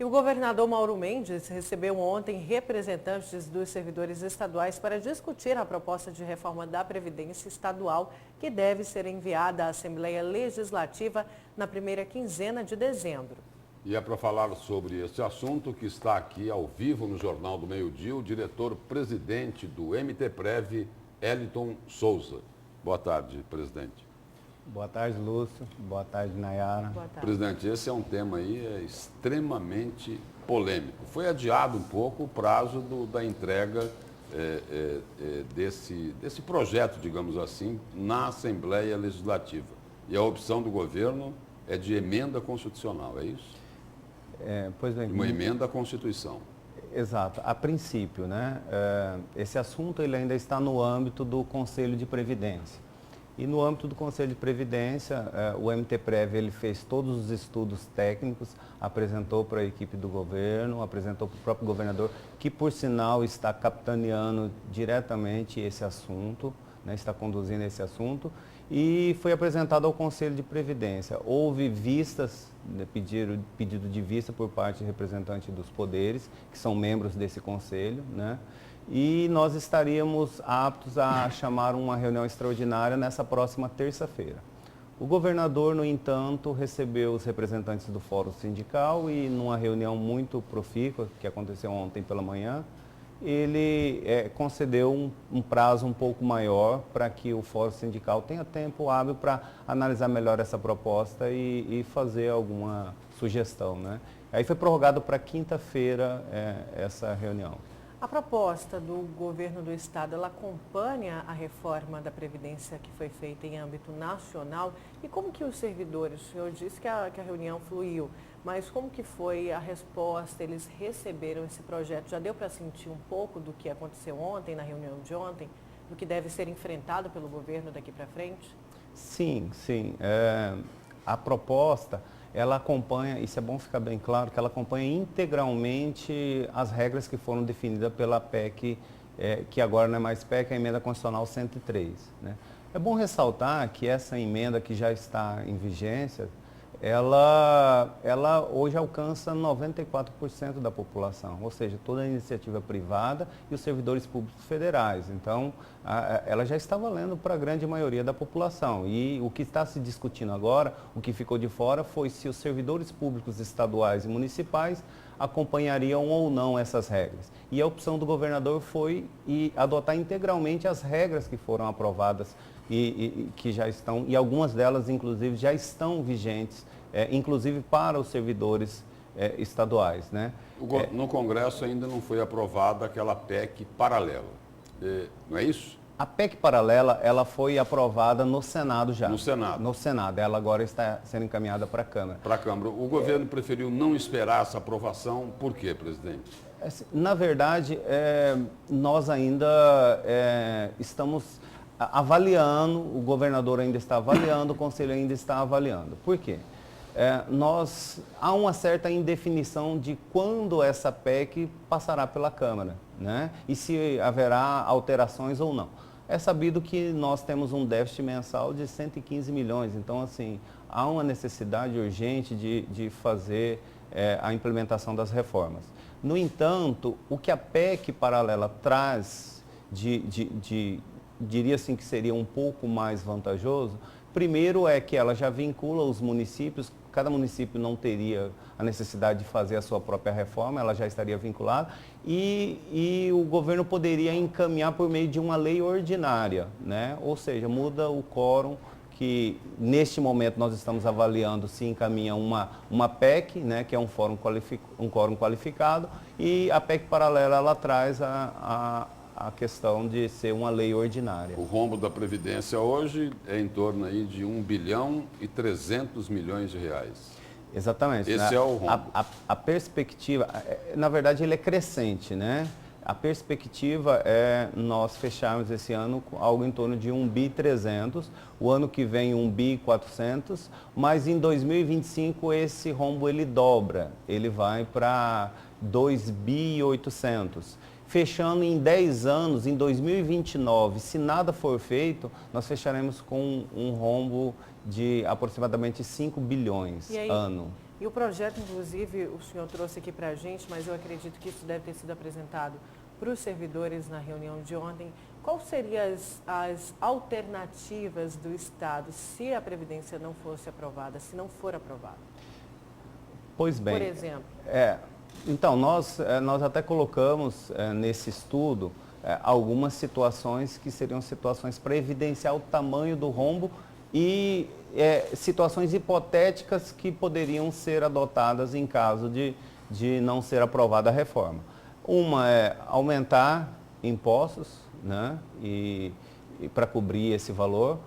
E o governador Mauro Mendes recebeu ontem representantes dos servidores estaduais para discutir a proposta de reforma da Previdência Estadual, que deve ser enviada à Assembleia Legislativa na primeira quinzena de dezembro. E é para falar sobre esse assunto que está aqui ao vivo no Jornal do Meio-Dia, o diretor-presidente do MTPrev, Eliton Souza. Boa tarde, presidente. Boa tarde, Lúcio. Boa tarde, Nayara. Boa tarde. Presidente, esse é um tema aí extremamente polêmico. Foi adiado um pouco o prazo da entrega desse projeto, digamos assim, na Assembleia Legislativa. E a opção do governo é de emenda constitucional, é isso? Pois bem. Uma emenda à Constituição. Exato. A princípio, né, esse assunto ele ainda está no âmbito do Conselho de Previdência. E no âmbito do Conselho de Previdência, o MTPrev ele fez todos os estudos técnicos, apresentou para a equipe do governo, apresentou para o próprio governador, que por sinal está capitaneando diretamente esse assunto, né, está conduzindo esse assunto, e foi apresentado ao Conselho de Previdência. Houve vistas, pedido de vista por parte de representantes dos poderes, que são membros desse conselho, né? E nós estaríamos aptos a chamar uma reunião extraordinária nessa próxima terça-feira. O governador, no entanto, recebeu os representantes do Fórum Sindical e numa reunião muito profícua, que aconteceu ontem pela manhã, ele concedeu um prazo um pouco maior para que o Fórum Sindical tenha tempo hábil para analisar melhor essa proposta e fazer alguma sugestão, né? Aí foi prorrogado para quinta-feira essa reunião. A proposta do governo do estado, ela acompanha a reforma da Previdência que foi feita em âmbito nacional? E como que os servidores, o senhor disse que a reunião fluiu, mas como que foi a resposta? Eles receberam esse projeto? Já deu para sentir um pouco do que aconteceu ontem, na reunião de ontem, do que deve ser enfrentado pelo governo daqui para frente? Sim. A proposta, ela acompanha, isso é bom ficar bem claro, que ela acompanha integralmente as regras que foram definidas pela PEC, que agora não é mais PEC, é a Emenda Constitucional 103. Né? É bom ressaltar que essa emenda que já está em vigência, ela hoje alcança 94% da população, ou seja, toda a iniciativa privada e os servidores públicos federais. Então, ela já está valendo para a grande maioria da população. E o que está se discutindo agora, o que ficou de fora, foi se os servidores públicos estaduais e municipais acompanhariam ou não essas regras. E a opção do governador foi adotar integralmente as regras que foram aprovadas e que já estão, e algumas delas, inclusive, já estão vigentes, inclusive para os servidores estaduais. Né? No Congresso ainda não foi aprovada aquela PEC paralela, não é isso? A PEC paralela, ela foi aprovada no Senado já. No Senado. No Senado. Ela agora está sendo encaminhada para a Câmara. Para a Câmara. O governo preferiu não esperar essa aprovação. Por quê, presidente? Na verdade, nós ainda estamos avaliando, o governador ainda está avaliando, o conselho ainda está avaliando. Por quê? Há uma certa indefinição de quando essa PEC passará pela Câmara, né? E se haverá alterações ou não. É sabido que nós temos um déficit mensal de 115 milhões, então assim, há uma necessidade urgente de fazer a implementação das reformas. No entanto, o que a PEC paralela traz diria assim que seria um pouco mais vantajoso, primeiro é que ela já vincula os municípios, cada município não teria a necessidade de fazer a sua própria reforma, ela já estaria vinculada, e o governo poderia encaminhar por meio de uma lei ordinária, né? Ou seja, muda o quórum, que neste momento nós estamos avaliando se encaminha uma PEC, né, que é um quórum qualificado, e a PEC paralela ela traz a questão de ser uma lei ordinária. O rombo da Previdência hoje é em torno aí de 1 bilhão e 300 milhões de reais. Exatamente. Esse é o rombo. A perspectiva, na verdade, ele é crescente, né? A perspectiva é nós fecharmos esse ano com algo em torno de 1 bi 300, o ano que vem 1 bi 400, mas em 2025 esse rombo ele dobra, ele vai para 2 bi 800. Fechando em 10 anos, em 2029, se nada for feito, nós fecharemos com um rombo de aproximadamente 5 bilhões ano. E o projeto, inclusive, o senhor trouxe aqui para a gente, mas eu acredito que isso deve ter sido apresentado para os servidores na reunião de ontem. Quais seriam as alternativas do Estado se a Previdência não fosse aprovada, se não for aprovada? Pois bem. Por exemplo. Então, nós até colocamos nesse estudo algumas situações que seriam situações para evidenciar o tamanho do rombo e situações hipotéticas que poderiam ser adotadas em caso de não ser aprovada a reforma. Uma é aumentar impostos, né, e para cobrir esse valor.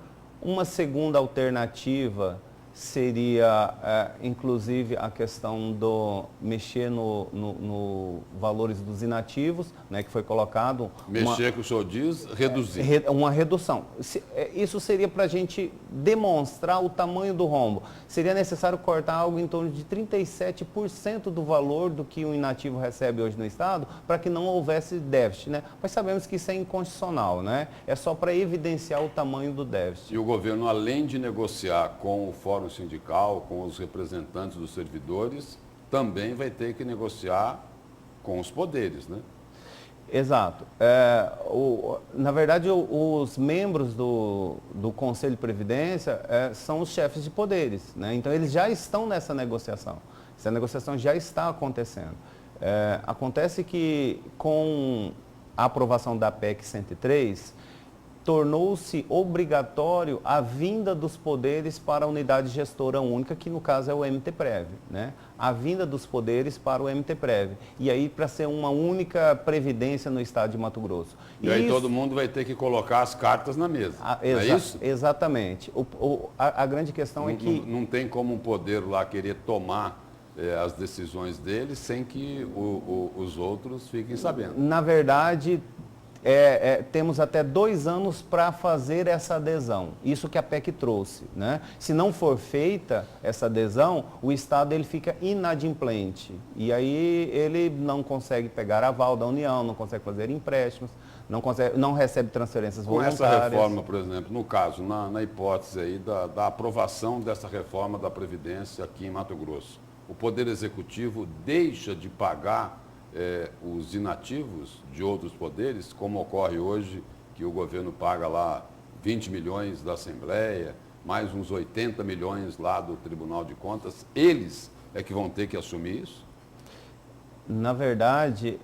Uma segunda alternativa seria, inclusive, a questão do mexer no valores dos inativos, né, que foi colocado. Mexer, que o senhor diz, reduzir. Uma redução. Isso seria para a gente demonstrar o tamanho do rombo. Seria necessário cortar algo em torno de 37% do valor do que o inativo recebe hoje no Estado, para que não houvesse déficit, né? Mas sabemos que isso é inconstitucional, né? É só para evidenciar o tamanho do déficit. E o governo, além de negociar com o Fórum Sindical, com os representantes dos servidores, também vai ter que negociar com os poderes, né? Exato. Na verdade, os membros do Conselho de Previdência são os chefes de poderes, né? Então, eles já estão nessa negociação. Essa negociação já está acontecendo. Acontece que, com a aprovação da PEC 103, tornou-se obrigatório a vinda dos poderes para a unidade gestora única, que no caso é o MTPrev, né? A vinda dos poderes para o MTPrev. E aí para ser uma única previdência no estado de Mato Grosso. E aí todo mundo vai ter que colocar as cartas na mesa, não é isso? Exatamente. A grande questão é que... Não tem como um poder lá querer tomar as decisões dele sem que os outros fiquem sabendo. Na verdade... temos até 2 anos para fazer essa adesão, isso que a PEC trouxe, né? Se não for feita essa adesão, o Estado ele fica inadimplente e aí ele não consegue pegar aval da União, não consegue fazer empréstimos, não recebe transferências voluntárias. Com essa reforma, por exemplo, no caso, na hipótese aí da aprovação dessa reforma da Previdência aqui em Mato Grosso, o Poder Executivo deixa de pagar os inativos de outros poderes, como ocorre hoje, que o governo paga lá 20 milhões da Assembleia, mais uns 80 milhões lá do Tribunal de Contas, eles é que vão ter que assumir isso? Na verdade,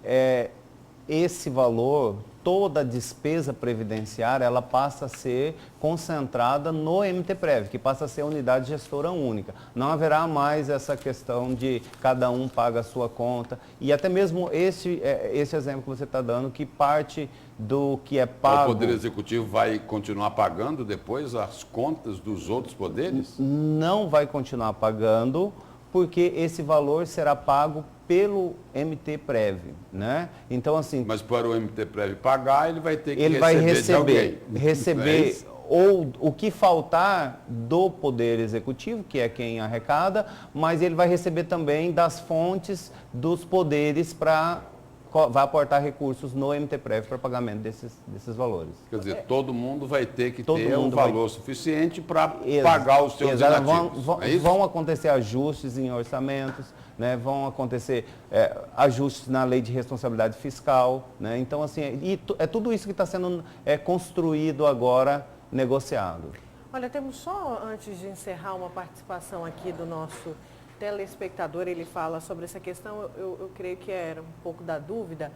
esse valor, toda a despesa previdenciária, ela passa a ser concentrada no MTPrev, que passa a ser a unidade gestora única. Não haverá mais essa questão de cada um paga a sua conta. E até mesmo esse exemplo que você está dando, que parte do que é pago... O Poder Executivo vai continuar pagando depois as contas dos outros poderes? Não vai continuar pagando, porque esse valor será pago pelo MTPrev, né? Então, assim... Mas para o MTPrev pagar, ele vai ter que receber ou o que faltar do Poder Executivo, que é quem arrecada, mas ele vai receber também das fontes dos poderes vai aportar recursos no MTPrev para pagamento desses valores. Quer dizer, todo mundo vai ter que ter um valor suficiente para pagar os seus inativos. Vão acontecer ajustes em orçamentos, né? Vão acontecer ajustes na lei de responsabilidade fiscal, né? Então, assim, é tudo isso que está sendo construído agora, negociado. Olha, temos só, antes de encerrar, uma participação aqui do nosso telespectador. Ele fala sobre essa questão, eu creio que era um pouco da dúvida,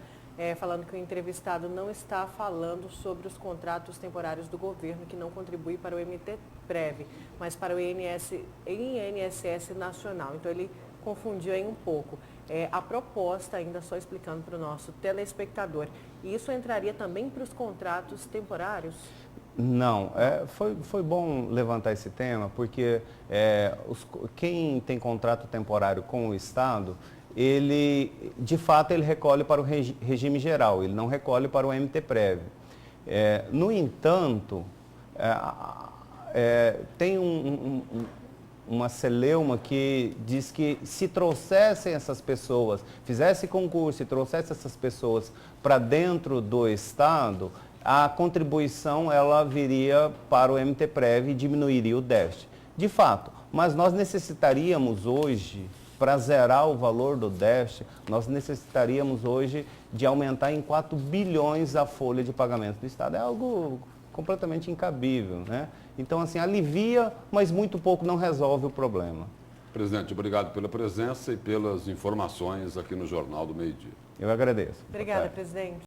falando que o entrevistado não está falando sobre os contratos temporários do governo, que não contribui para o MTPrev, mas para o INSS Nacional. Então, ele confundiu aí um pouco. A proposta, ainda só explicando para o nosso telespectador, e isso entraria também para os contratos temporários? Não, foi bom levantar esse tema, porque quem tem contrato temporário com o Estado, de fato, ele recolhe para o regime geral, ele não recolhe para o MTPrev. No entanto, tem uma celeuma que diz que se trouxessem essas pessoas, fizesse concurso e trouxesse essas pessoas para dentro do Estado, a contribuição ela viria para o MTPrev e diminuiria o déficit. De fato, mas nós necessitaríamos hoje para zerar o valor do déficit, nós necessitaríamos hoje de aumentar em 4 bilhões a folha de pagamento do Estado. É algo completamente incabível, né? Então, assim, alivia, mas muito pouco não resolve o problema. Presidente, obrigado pela presença e pelas informações aqui no Jornal do Meio-Dia. Eu agradeço. Obrigada, presidente.